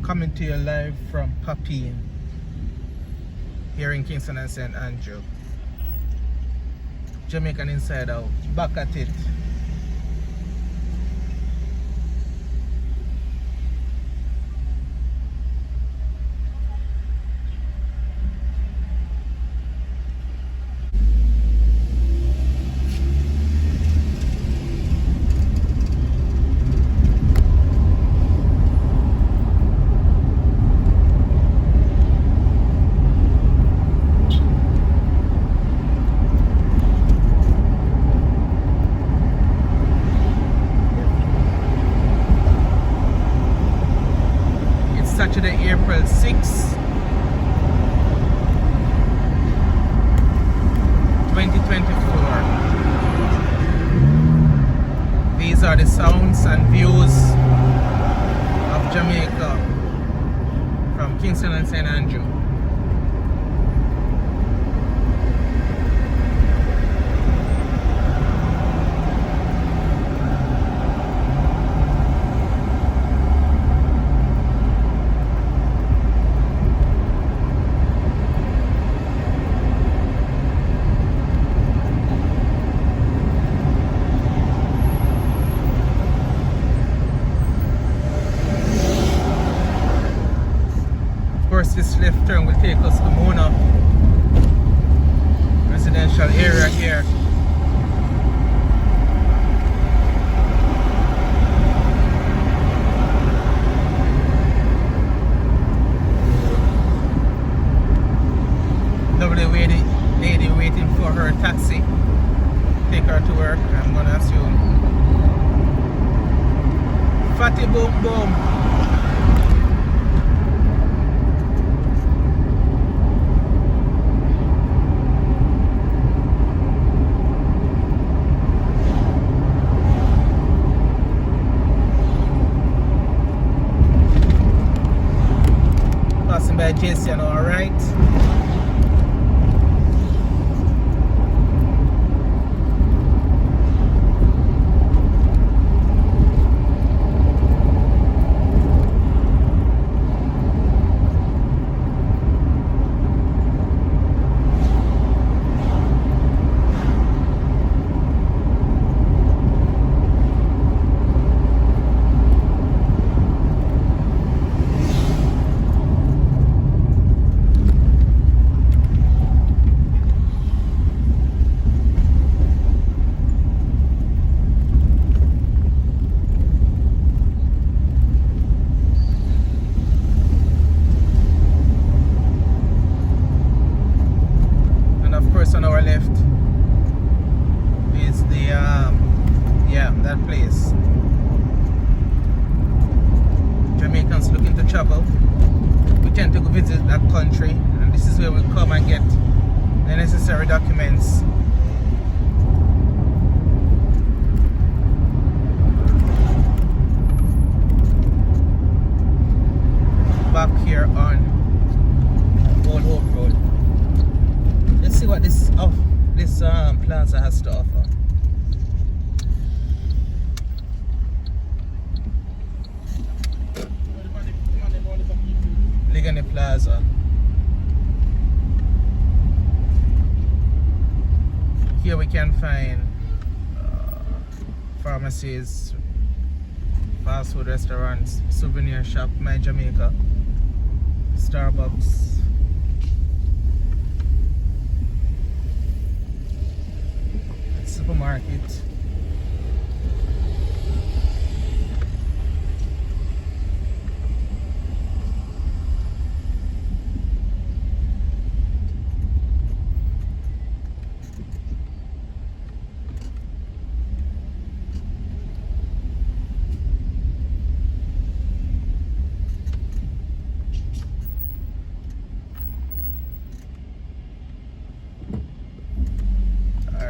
Coming to you live from Papine here in Kingston and St. Andrew. Jamaican Inside Out, back at it. Saturday, April 6, 2024. These are the sounds and views of Jamaica from Kingston and St. Andrew. This left turn will take us to Mona residential area here. Lovely lady waiting for her taxi. Take her to work, I'm gonna assume. Fatty boom boom. By Jason, alright. On our left is the that place. Jamaicans looking to travel, we tend to go visit that country, and this is where we come and get the necessary documents. Back here on Old Hope Road. Let's see what this plaza has to offer. Ligani Plaza. Here we can find pharmacies, fast food restaurants, souvenir shop, My Jamaica, Starbucks. Supermarket.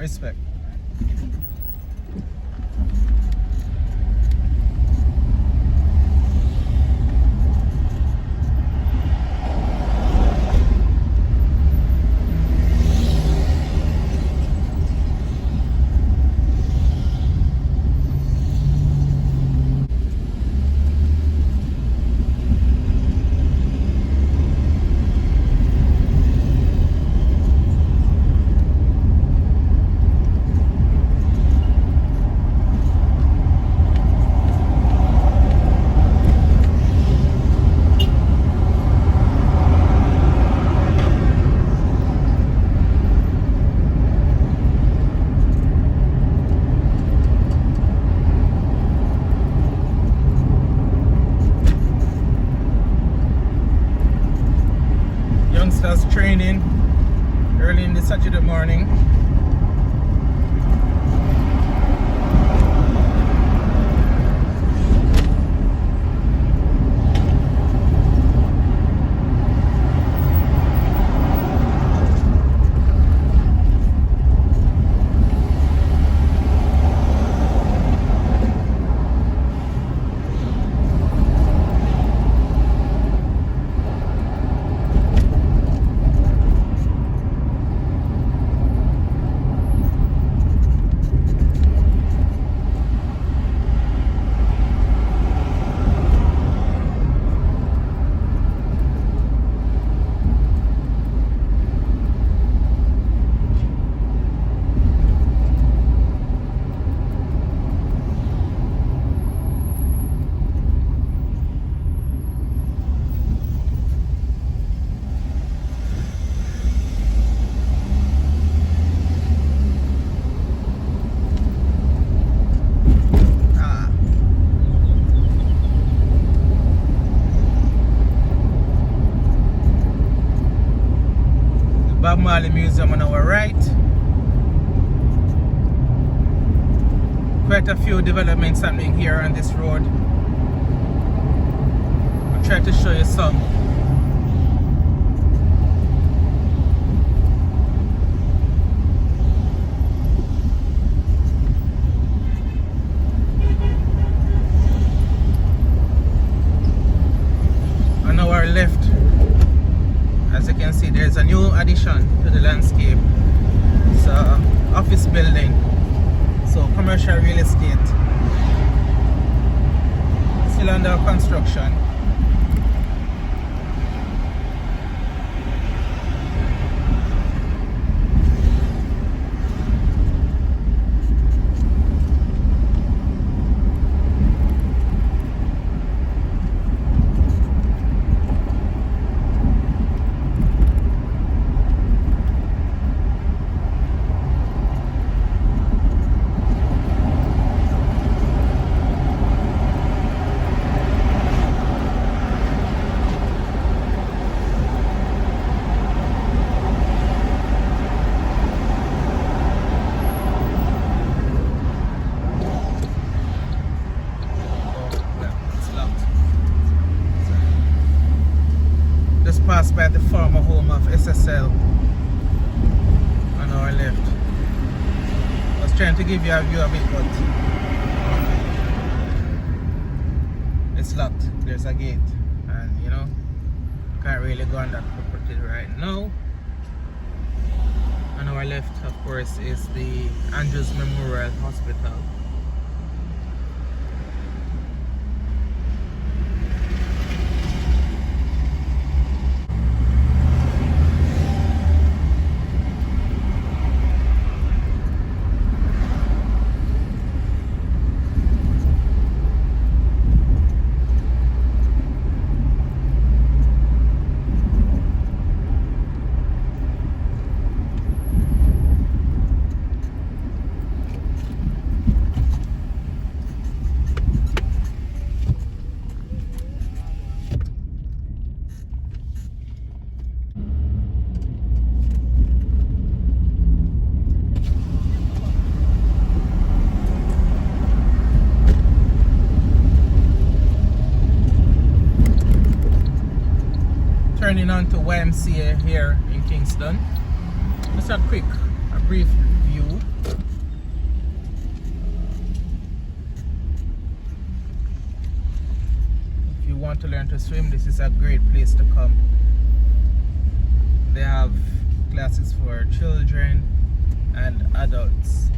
Respect. morning, early in the Saturday morning. Bob Marley Museum on our right. Quite a few developments happening here on this road. I'll try to show you some. On our left, as you can see, there's a new addition to the landscape. It's an office building, so commercial real estate, still under construction. Passed by the former home of SSL on our left. I was trying to give you a view of it, but it's locked. There's a gate, and you know, can't really go on that property right now. On our left, of course, is the Andrews Memorial Hospital. Turning on to YMCA here in Kingston. Just a brief view. If you want to learn to swim, this is a great place to come. They have classes for children and adults.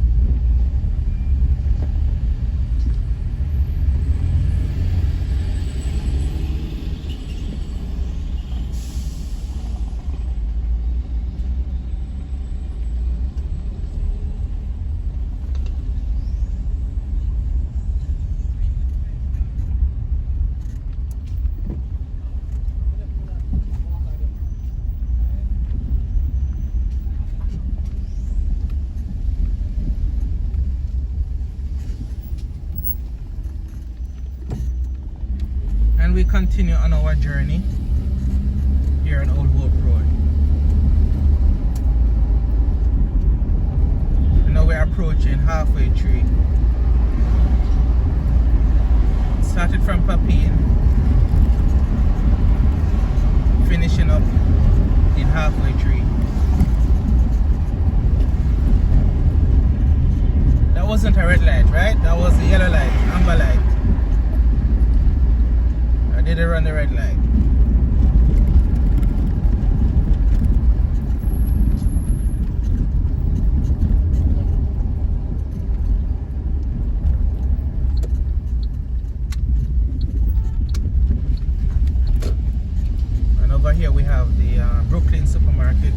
We continue on our journey here on Old Hope Road. approaching halfway tree. Started from Papine, finishing up in halfway tree. That wasn't a red light, right? That was the yellow light, amber light. I didn't run the red light. And over here we have the Brooklyn supermarket,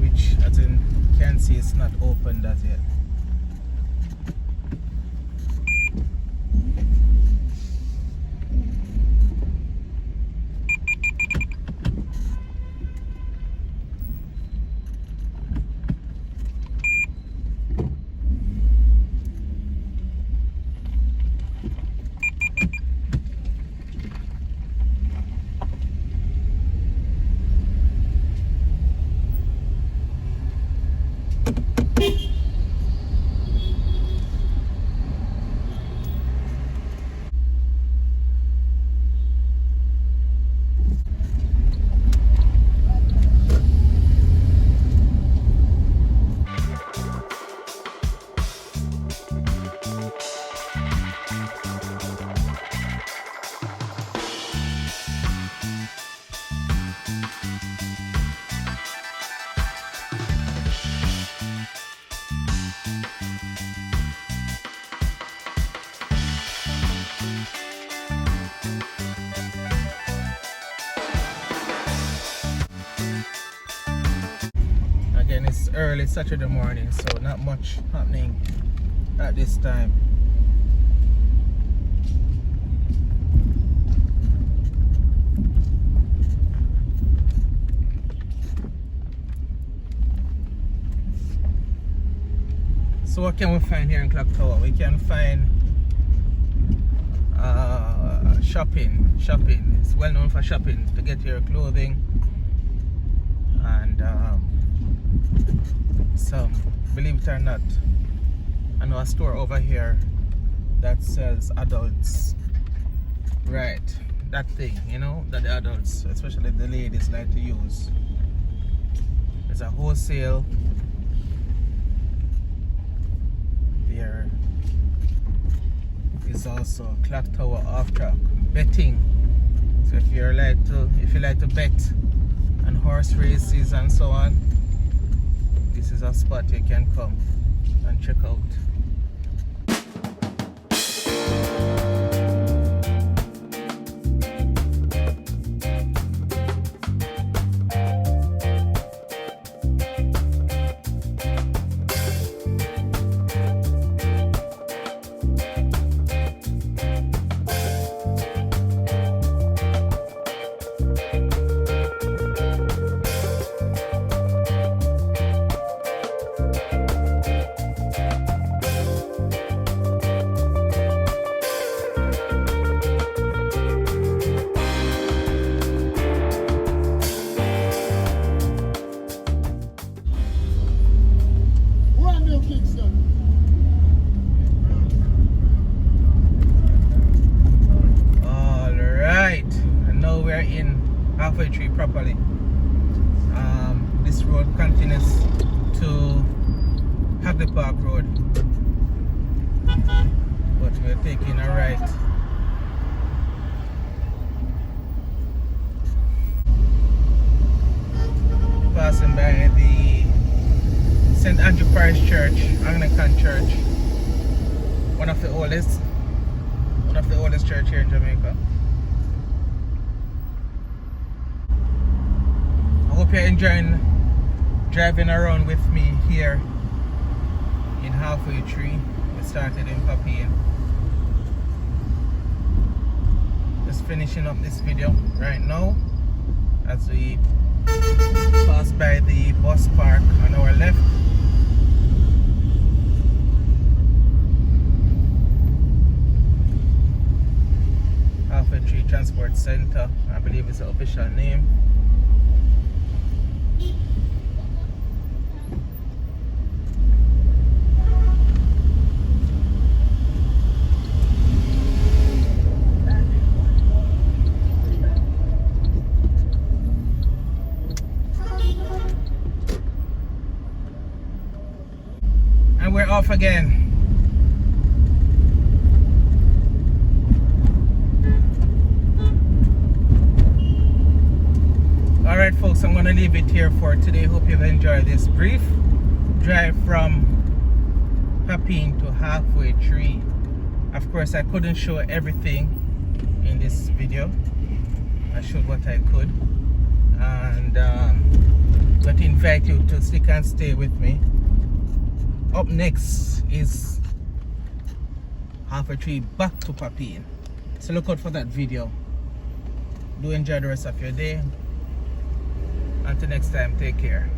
which, as you can see, it's not opened as yet. Again, it's early Saturday morning, so not much happening at this time. So what can we find here in Clock Tower? We can find shopping. It's well known for shopping, to get your clothing and some, believe it or not, I know a store over here that sells adults, right, that thing, you know, that the adults, especially the ladies, like to use. There's a wholesale. There is also Clock Tower off track betting. So if you like to bet on horse races and so on, this is a spot you can come and check out. Halfway tree properly. This road continues to Hagley Park Road, but we're taking a right. Passing by the St. Andrew Parish Church, Anglican Church, one of the oldest church here in Jamaica. I hope you're enjoying driving around with me here in Halfway Tree. We started in Papine. Just finishing up this video right now as we pass by the bus park on our left. Halfway Tree Transport Center, I believe it's the official name. again. Alright folks, I'm gonna leave it here for today. Hope you've enjoyed this brief drive from Papine to Halfway Tree. Of course, I couldn't show everything in this video. I showed what I could, and but invite you to stick and stay with me. Up next is Halfway Tree back to Papine, so look out for that video. Do enjoy the rest of your day. Until next time, take care.